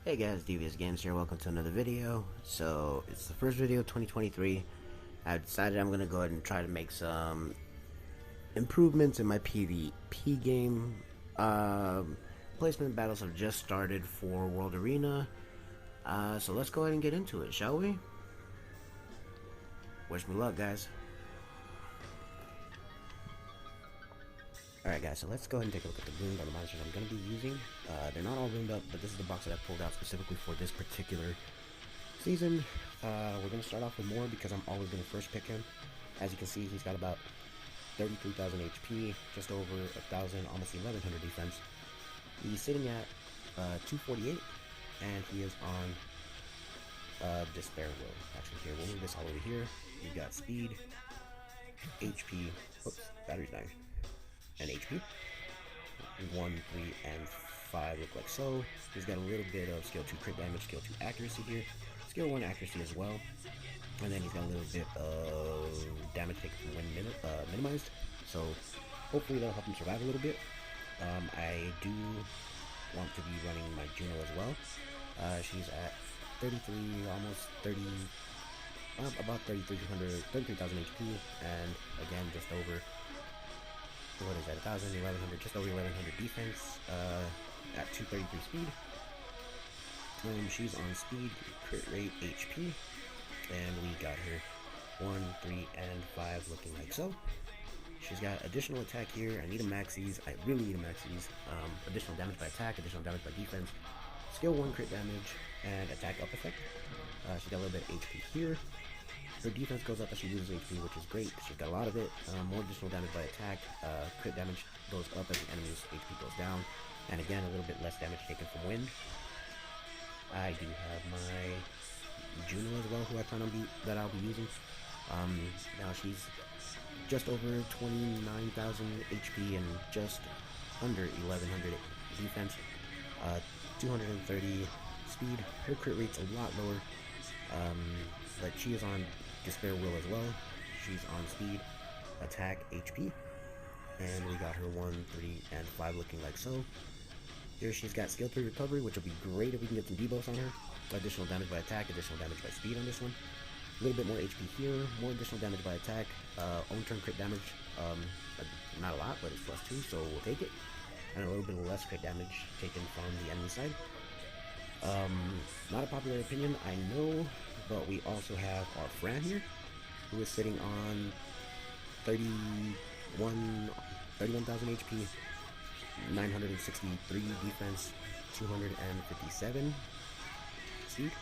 Hey guys, DVSGames here, welcome to another video. So, it's the first video of 2023. I've decided I'm going to go ahead and try to make some improvements in my PvP game. Placement battles have just started for World Arena. So let's go ahead and get into it, shall we? Wish me luck, guys. Alright guys, so let's go ahead and take a look at the runes on the monsters I'm going to be using. They're not all runed up, but this is the box that I pulled out specifically for this particular season. We're going to start off with Moore because I'm always going to first pick him. As you can see, he's got about 33,000 HP, just over 1,000, almost 1,100 defense. He's sitting at 248, and he is on Despair Will. Actually, here, we'll move this all over here. We've got speed, HP, oops, battery's dying, and HP. 1, 3, and 5 look like so. He's got a little bit of skill 2 crit damage, skill 2 accuracy here, skill 1 accuracy as well, and then he's got a little bit of damage taken from when minimized, so hopefully that'll help him survive a little bit. I do want to be running my Juno as well. She's at 33, almost 30, about 33,000 HP, and again just over, what is that, 1,000, 1,100, just over 1,100 defense, at 233 speed. She's on speed, crit rate, HP, and we got her 1, 3, and 5 looking like so. She's got additional attack here. I need a maxes. I really need a maxes. Additional damage by attack, additional damage by defense, skill 1 crit damage, and attack up effect. She's got a little bit of HP here. Her defense goes up as she loses HP, which is great. She's got a lot of it. More additional damage by attack. Crit damage goes up as the enemy's HP goes down. And again, a little bit less damage taken from wind. I do have my Juno as well, who I plan on I'll be using. Now she's just over 29,000 HP and just under 1,100 defense. 230 speed. Her crit rate's a lot lower, but she is on Despair Will as well. She's on speed, attack, HP, and we got her 1, 3, and 5 looking like so. Here she's got skill 3 recovery, which will be great if we can get some debuffs on her. Additional damage by attack, additional damage by speed on this one. A little bit more HP here, more additional damage by attack, own turn crit damage, not a lot, but it's +2, so we'll take it. And a little bit less crit damage taken from the enemy side. Not a popular opinion, I know, but we also have our Fran here, who is sitting on 31,000 HP, 963 defense, 257 speed.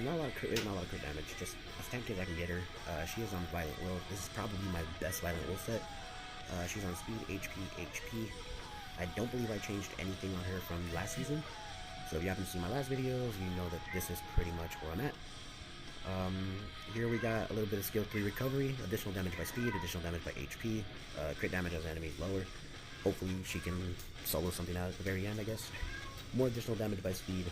Not a lot of crit rate, not a lot of crit damage, just as tanky as I can get her. She is on Violent Will. This is probably my best Violent Will set. She's on speed, HP. I don't believe I changed anything on her from last season. So if you haven't seen my last videos, you know that this is pretty much where I'm at. Here we got a little bit of skill 3 recovery, additional damage by speed, additional damage by HP, crit damage as the enemy is lower. Hopefully she can solo something out at the very end, I guess. More additional damage by speed,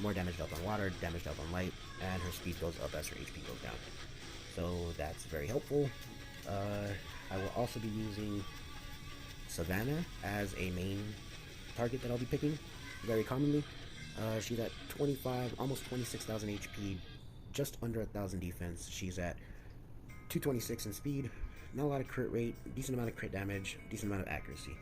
more damage dealt on water, damage dealt on light, and her speed goes up as her HP goes down. So that's very helpful. I will also be using Savannah as a main target that I'll be picking very commonly. She's at 25, almost 26,000 HP, just under 1,000 defense. She's at 226 in speed, not a lot of crit rate, decent amount of crit damage, decent amount of accuracy,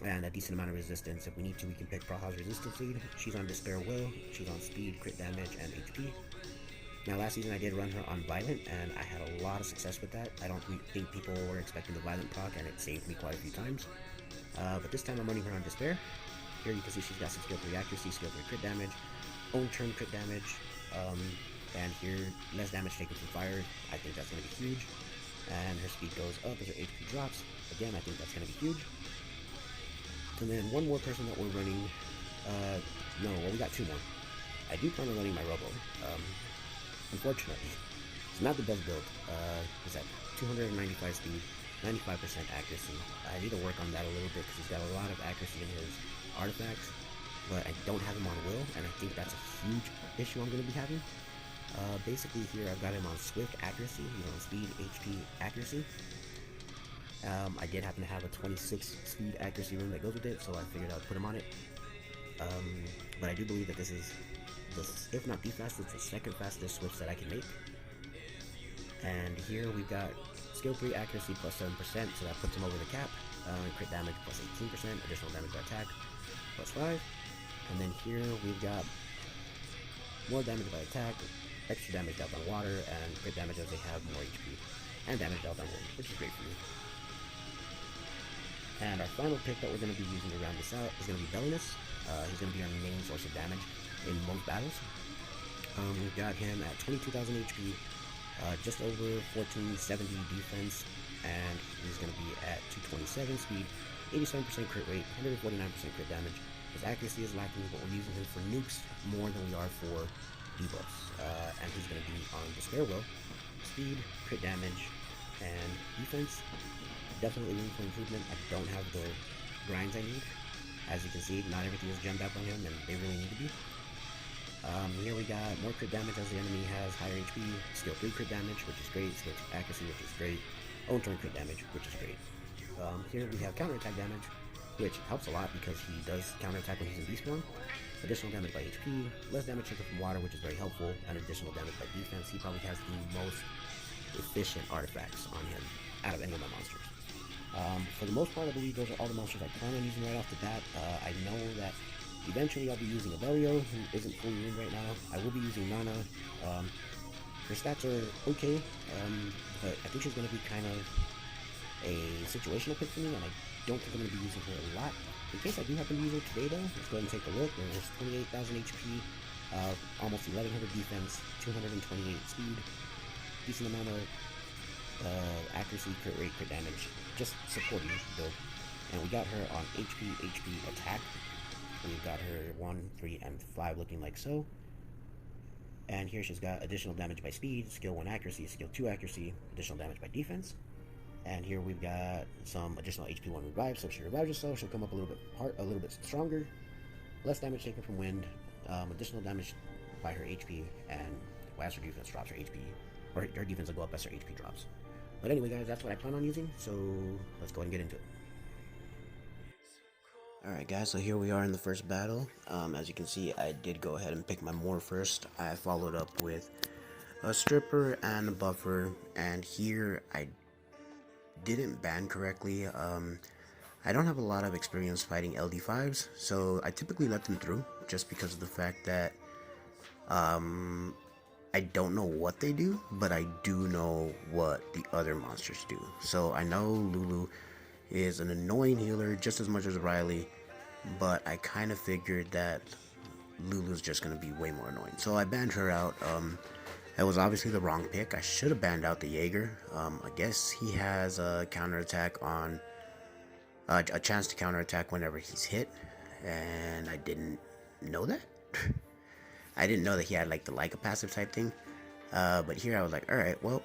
and a decent amount of resistance. If we need to, we can pick Praha's resistance lead. She's on Despair Will, she's on speed, crit damage, and HP. Now last season I did run her on Violent, and I had a lot of success with that. I don't think people were expecting the Violent proc, and it saved me quite a few times. But this time I'm running her on Despair. Here you can see she's got some skill 3 accuracy, skill 3 crit damage, own turn crit damage, and here less damage taken from fire. I think that's going to be huge. And her speed goes up as her HP drops. Again, I think that's going to be huge. And then one more person that we're running, we got 2 more. I do plan on running my Robo. Unfortunately, it's not the best build. It's at 295 speed, 95% accuracy. I need to work on that a little bit because he's got a lot of accuracy in his artifacts, but I don't have him on Will, and I think that's a huge issue I'm going to be having. Basically here I've got him on Swift accuracy, he's on speed, HP, accuracy. I did happen to have a 26 speed accuracy rune that goes with it, so I figured I would put him on it. but I do believe that this is, if not the fastest, the second fastest switch that I can make. And here we've got skill 3 accuracy plus 7%, so that puts him over the cap. Crit damage plus 18%, additional damage by attack plus 5. And then here we've got more damage by attack, extra damage dealt on water, and crit damage as they have more HP, and damage dealt on wind, which is great for me. And our final pick that we're going to be using to round this out is going to be Bellinus. He's going to be our main source of damage in most battles. We've got him at 22,000 HP, just over 1470 defense, and he's going to be at 227 speed, 87% crit rate, 149% crit damage. His accuracy is lacking, but we're using him for nukes more than we are for debuffs. And he's going to be on Despair Will. Speed, crit damage, and defense. Definitely room for improvement. I don't have the grinds I need. As you can see, not everything is gemmed up on him, and they really need to be. Here we got more crit damage as the enemy has higher HP, skill 3 crit damage, which is great, skill 2 accuracy, which is great, own turn crit damage, which is great. Here we have counterattack damage, which helps a lot because he does counterattack when he's in beast form. Additional damage by HP, less damage taken from water, which is very helpful, and additional damage by defense. He probably has the most efficient artifacts on him out of any of my monsters. For the most part, I believe those are all the monsters I plan on using right off the bat. I know that eventually I'll be using Avelio, who isn't fully in right now. I will be using Nana. Her stats are okay, but I think she's going to be kind of a situational pick for me, and I don't think I'm going to be using her a lot. In case I do happen to use her today, though, let's go ahead and take a look. There's 28,000 HP, almost 1100 defense, 228 speed, decent amount of accuracy, crit rate, crit damage, just supporting build. And we got her on HP attack. We've got her 1, 3, and 5 looking like so. And here she's got additional damage by speed, skill 1 accuracy, skill 2 accuracy, additional damage by defense. And here we've got some additional HP 1 revive, so if she revives herself, she'll come up a little bit stronger. Less damage taken from wind, additional damage by her HP, and as her defense drops, her HP, or her defense will go up as her HP drops. But anyway, guys, that's what I plan on using, so let's go ahead and get into it. Alright guys, so here we are in the first battle. As you can see, I did go ahead and pick my Moor first. I followed up with a Stripper and a Buffer, and here I didn't ban correctly. I don't have a lot of experience fighting LD5s, so I typically let them through, just because of the fact that I don't know what they do, but I do know what the other monsters do. So I know Lulu is an annoying healer just as much as Riley, but I kind of figured that Lulu's just going to be way more annoying. So I banned her out. That was obviously the wrong pick. I should have banned out the Jaeger. I guess he has a counterattack on, a chance to counterattack whenever he's hit, and I didn't know that. I didn't know that he had like the Leica passive type thing, but here I was like, alright, well,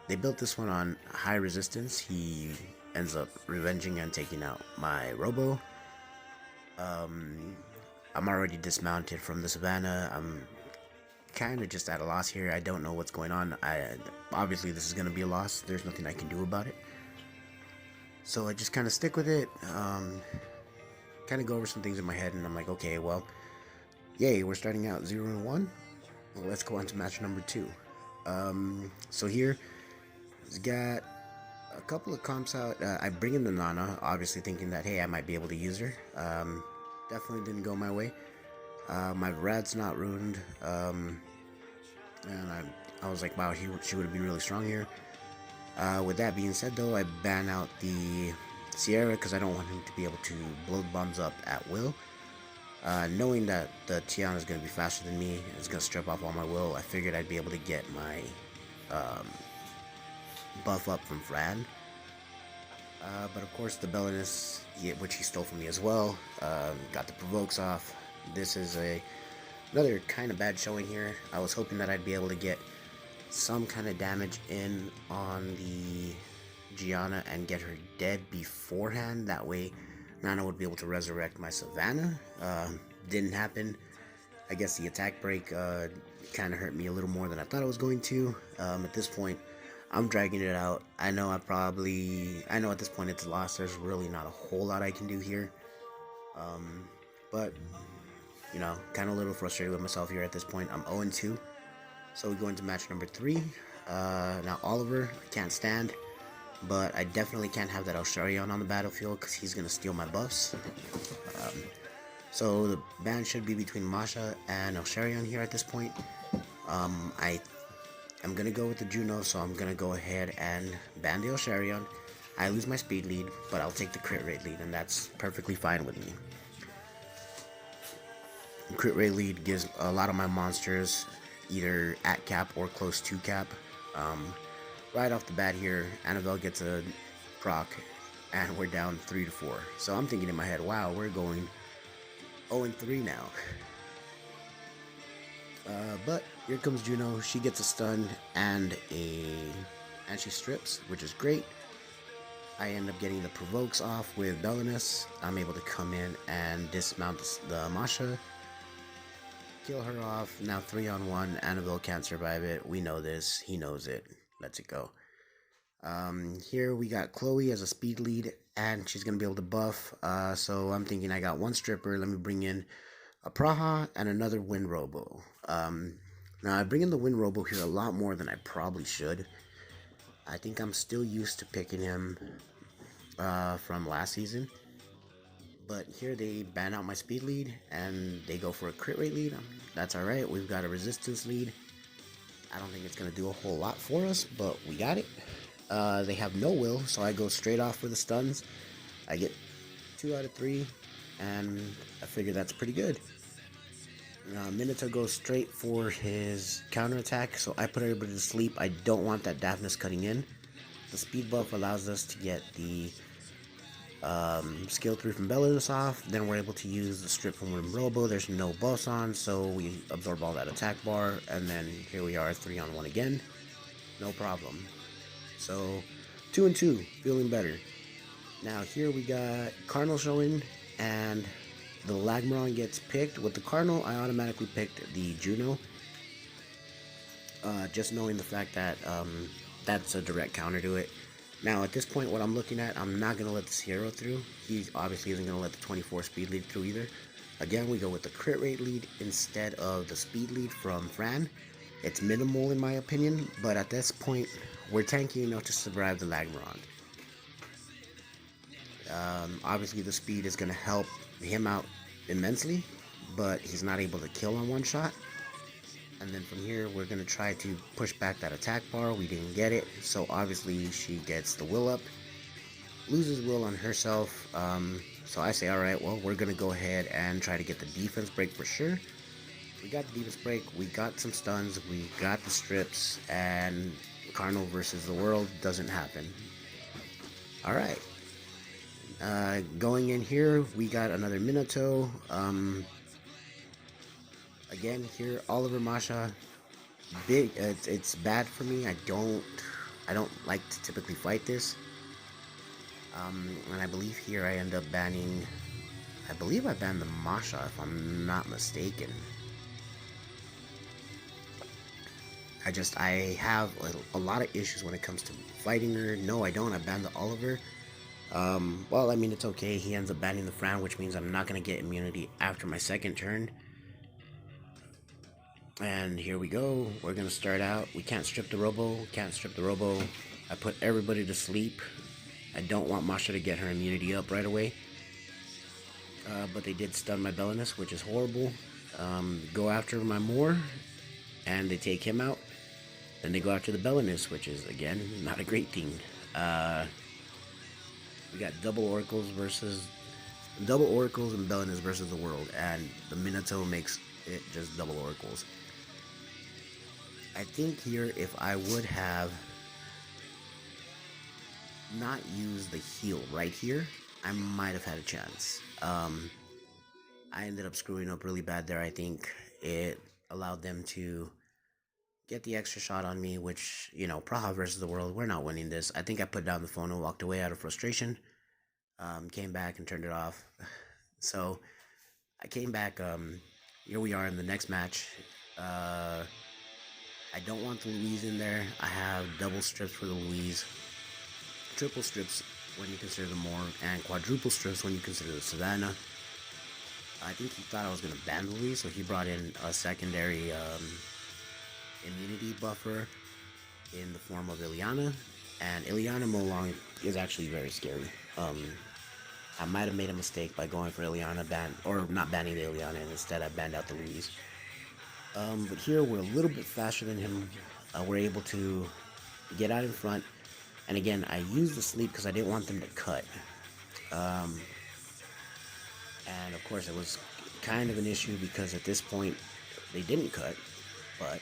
they built this one on high resistance. He ends up revenging and taking out my Robo. I'm already dismounted from the Savannah. I'm kind of just at a loss here. I don't know what's going on. Obviously this is going to be a loss. There's nothing I can do about it. So I just kind of stick with it, kind of go over some things in my head, and I'm like, okay, well, yay, we're starting out 0-1. Well, let's go on to match number 2. So here, he's got a couple of comps out. I bring in the Nana, obviously thinking that, hey, I might be able to use her. Definitely didn't go my way. My Rad's not ruined, and I was like, wow, she would be really strong here. With that being said, though, I ban out the Sierra because I don't want him to be able to blow the bombs up at will. Knowing that the Tiana is going to be faster than me, it's going to strip off all my will, I figured I'd be able to get my buff up from Frad. But of course the Bellinus, which he stole from me as well, got the provokes off. This is another kind of bad showing here. I was hoping that I'd be able to get some kind of damage in on the Gianna and get her dead beforehand. That way Nana would be able to resurrect my Savannah. Didn't happen. I guess the attack break kind of hurt me a little more than I thought it was going to. At this point, I'm dragging it out. I know at this point it's lost. There's really not a whole lot I can do here. But you know, kind of a little frustrated with myself here at this point. I'm 0-2. So we go into match number 3. Now Oliver, I can't stand, but I definitely can't have that Elsharion on the battlefield because he's going to steal my buffs. So the ban should be between Masha and Elsharion here at this point. I'm going to go with the Juno, so I'm going to go ahead and ban the Elsharion. I lose my speed lead, but I'll take the crit rate lead, and that's perfectly fine with me. Crit rate lead gives a lot of my monsters either at cap or close to cap. Right off the bat here, Annabelle gets a proc, and we're down 3-4. So I'm thinking in my head, wow, we're going 0-3 now. But here comes Juno. She gets a stun and she strips, which is great. I end up getting the provokes off with Belinus. I'm able to come in and dismount the Masha, kill her off. Now 3-on-1. Annabelle can't survive it. We know this. He knows it. Lets it go. Here we got Chloe as a speed lead, and she's gonna be able to buff. So I'm thinking I got one stripper. Let me bring in a Praha and another Wind Robo. Now I bring in the Wind Robo here a lot more than I probably should. I think I'm still used to picking him from last season. But here they ban out my speed lead and they go for a crit rate lead. That's alright. We've got a resistance lead. I don't think it's going to do a whole lot for us, but we got it. They have no will, so I go straight off for the stuns. I get 2 out of 3, and I figure that's pretty good. Minato goes straight for his counterattack, so I put everybody to sleep. I don't want that Daphnis cutting in. The speed buff allows us to get the skill 3 from Belinus off. Then we're able to use the strip from Wind Robo. There's no buffs on, so we absorb all that attack bar, and then here we are 3-on-1 again. No problem. So 2-2, feeling better. Now here we got Cardinal showing, and the Lagmaron gets picked. With the Cardinal, I automatically picked the Juno. Just knowing the fact that that's a direct counter to it. Now at this point, what I'm looking at, I'm not going to let this hero through. He obviously isn't going to let the 24 speed lead through either. Again, we go with the crit rate lead instead of the speed lead from Fran. It's minimal in my opinion, but at this point, we're tanky enough to survive the Lagmaron. Obviously the speed is going to help him out immensely, but he's not able to kill on one shot. And then from here we're going to try to push back that attack bar. We didn't get it, so obviously she gets the will up, loses will on herself. So I say, alright, well, we're going to go ahead and try to get the defense break for sure. We got the defense break, we got some stuns, we got the strips, and Cardinal versus the world doesn't happen. Alright. Going in here, we got another Minato. Again, here, Oliver Masha, big. It's bad for me. I don't like to typically fight this. And I believe here I end up banning. I believe I banned the Masha, if I'm not mistaken. I have a lot of issues when it comes to fighting her. No, I don't. I banned the Oliver. Well, I mean, it's okay. He ends up banning the Fran, which means I'm not going to get immunity after my second turn. And here we go. We're going to start out. We can't strip the Robo. I put everybody to sleep. I don't want Masha to get her immunity up right away. But they did stun my Belinus, which is horrible. Go after my Moore, and they take him out. Then they go after the Belinus, which is, again, not a great thing. We got double Oracles and Belinus versus the world, and the Minato makes it just double Oracles. I think here, if I would have not used the heal right here, I might have had a chance. I ended up screwing up really bad there. I think it allowed them to get the extra shot on me, which, you know, Praha versus the world, we're not winning this. I think I put down the phone and walked away out of frustration. Came back and turned it off. So I came back. Here we are in the next match. I don't want the Louise in there. I have double strips for the Louise, triple strips when you consider the Moore, and quadruple strips when you consider the Savannah. I think he thought I was gonna ban Louis, so he brought in a secondary immunity buffer in the form of Ileana, and Ileana Molong is actually very scary. I might have made a mistake by going for Ileana or not banning the Ileana, and instead I banned out the Louise. But here we're a little bit faster than him. We're able to get out in front, and again I used the sleep because I didn't want them to cut. And of course it was kind of an issue because at this point they didn't cut, but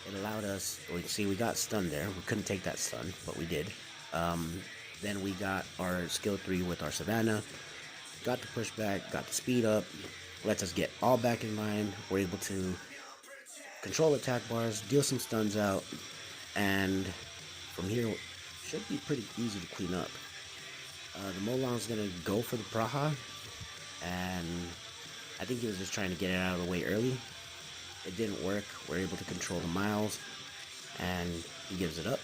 it allowed us, we got stunned there. We couldn't take that stun, but we did. Then we got our skill 3 with our Savannah, got the pushback, got the speed up, lets us get all back in line. We're able to control attack bars, deal some stuns out, and from here should be pretty easy to clean up. The Molong's gonna go for the Praha, and I think he was just trying to get it out of the way early. It didn't work. We're able to control the miles, and he gives it up.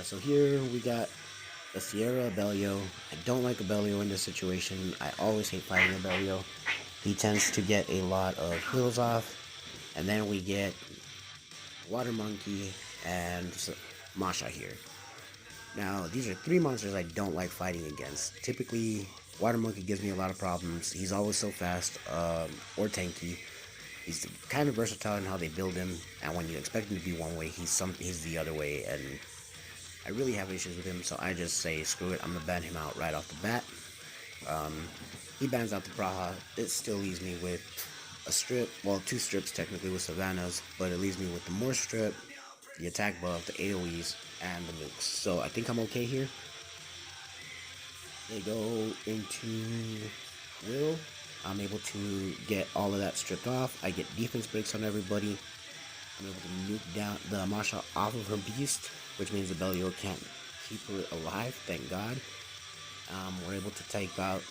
So here we got a Sierra Abellio. I don't like Abellio in this situation. I always hate fighting Abellio. He tends to get a lot of heals off, and then we get Water Monkey and Masha here. Now, these are 3 monsters I don't like fighting against. Typically, Water Monkey gives me a lot of problems. He's always so fast, or tanky. He's kind of versatile in how they build him, and when you expect him to be one way, he's the other way, and I really have issues with him, so I just say, screw it, I'm going to ban him out right off the bat. He bans out the Praha. It still leaves me with a strip, well, 2 strips technically with Savannahs, but it leaves me with the Morse strip, the attack buff, the AoEs, and the nukes. So I think I'm okay here. They go into Will. I'm able to get all of that stripped off. I get defense breaks on everybody. I'm able to nuke down the Masha off of her beast, which means the Bellio can't keep her alive, thank God. We're able to take out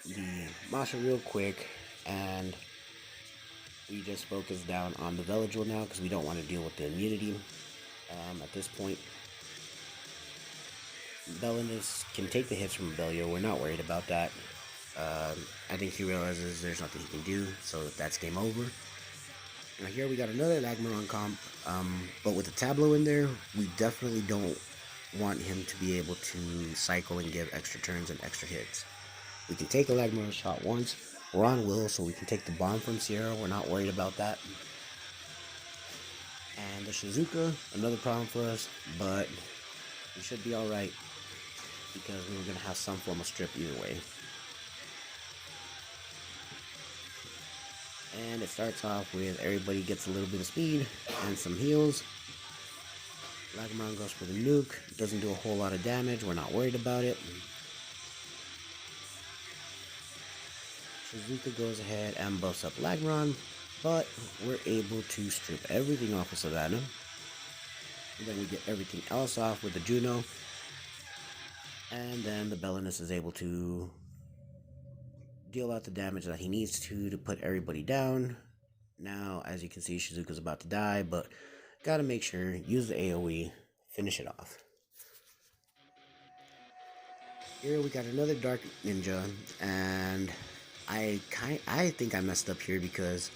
the Masha real quick, and we just focus down on the Veligil now because we don't want to deal with the immunity at this point. Belinus can take the hits from Bellio. We're not worried about that. I think he realizes there's nothing he can do, so that's game over. Now here we got another Lagmaron comp, but with the Tableau in there, we definitely don't want him to be able to cycle and give extra turns and extra hits. We can take a Lagmaron shot once. We're on Will, so we can take the bomb from Sierra. We're not worried about that. And the Shizuka, another problem for us, but we should be alright because we were going to have some form of strip either way. And it starts off with everybody gets a little bit of speed and some heals. Lagmaron goes for the nuke. Doesn't do a whole lot of damage. We're not worried about it. Shizuka goes ahead and buffs up Lagmaron, but we're able to strip everything off of Savannah. And then we get everything else off with the Juno. And then the Belinus is able to deal out the damage that he needs to put everybody down. Now, as you can see, Shizuka's about to die, but gotta make sure, use the AoE, finish it off. Here we got another Dark Ninja, and I think I messed up here because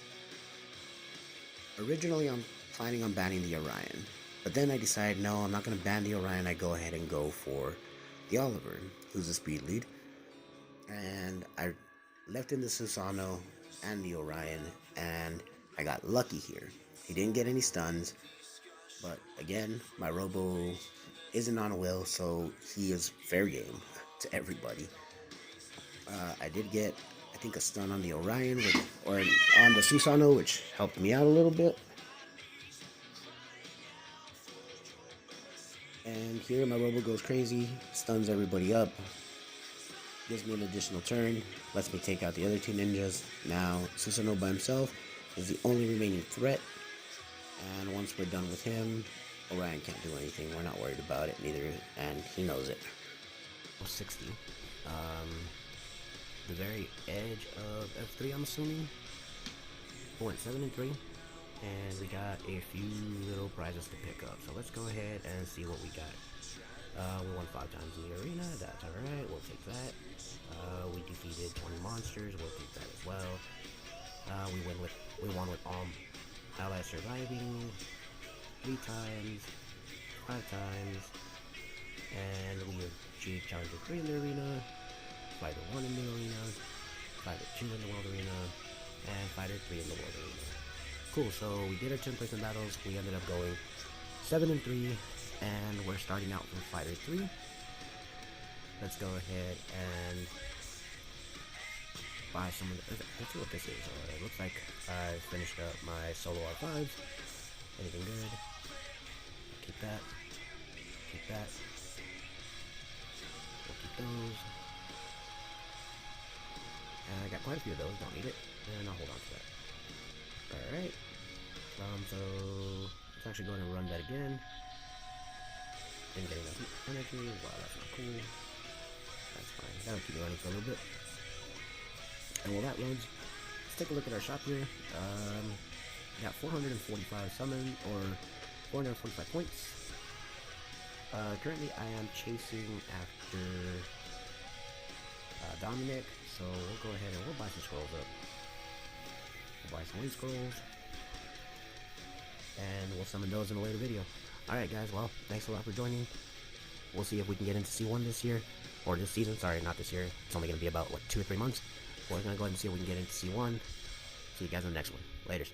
originally I'm planning on banning the Orion, but then I decided no, I'm not going to ban the Orion. I go ahead and go for the Oliver, who's a speed lead, and I left in the Susano and the Orion, and I got lucky here. He didn't get any stuns, but again, my Robo isn't on Will, so he is fair game to everybody. I did get, I think, a stun on the Orion, or on the Susano, which helped me out a little bit. And here my Robo goes crazy, stuns everybody up, gives me an additional turn, lets me take out the other 2 ninjas. Now, Susano by himself is the only remaining threat, and once we're done with him, Orion can't do anything. We're not worried about it, neither, and he knows it. 60. The very edge of F3, I'm assuming. We went 7-3, and we got a few little prizes to pick up. So let's go ahead and see what we got. We won 5 times in the arena. That's alright. We'll take that. We defeated 20 monsters. We'll take that as well. We won with allies surviving 3 times, 5 times, and we achieved Challenger 3 in the arena, Fighter 1 in the arena, Fighter 2 in the World Arena, and Fighter 3 in the World Arena. Cool, so we did our 10 placement battles. We ended up going 7-3, and we're starting out from Fighter 3. Let's go ahead and buy some of the, let's see what this is. It looks like I finished up my solo R5s. Anything good? Keep that. Keep that. We'll keep those. And I got quite a few of those, don't need it. And I'll hold on to that. Alright. So let's actually go ahead and run that again. Didn't get enough energy. Wow, that's not cool. That's fine. That'll keep me running for a little bit. And while that runs, let's take a look at our shop here. Got 445 summon, or 445 points. Currently I am chasing after Dominic, so we'll go ahead and we'll buy some scrolls up. We'll buy some wing scrolls, and we'll summon those in a later video. Alright guys, well, thanks a lot for joining. We'll see if we can get into C1 this year, or this season, sorry, not this year. It's only going to be about, what, 2 or 3 months. We're going to go ahead and see if we can get into C1. See you guys in the next one. Laters.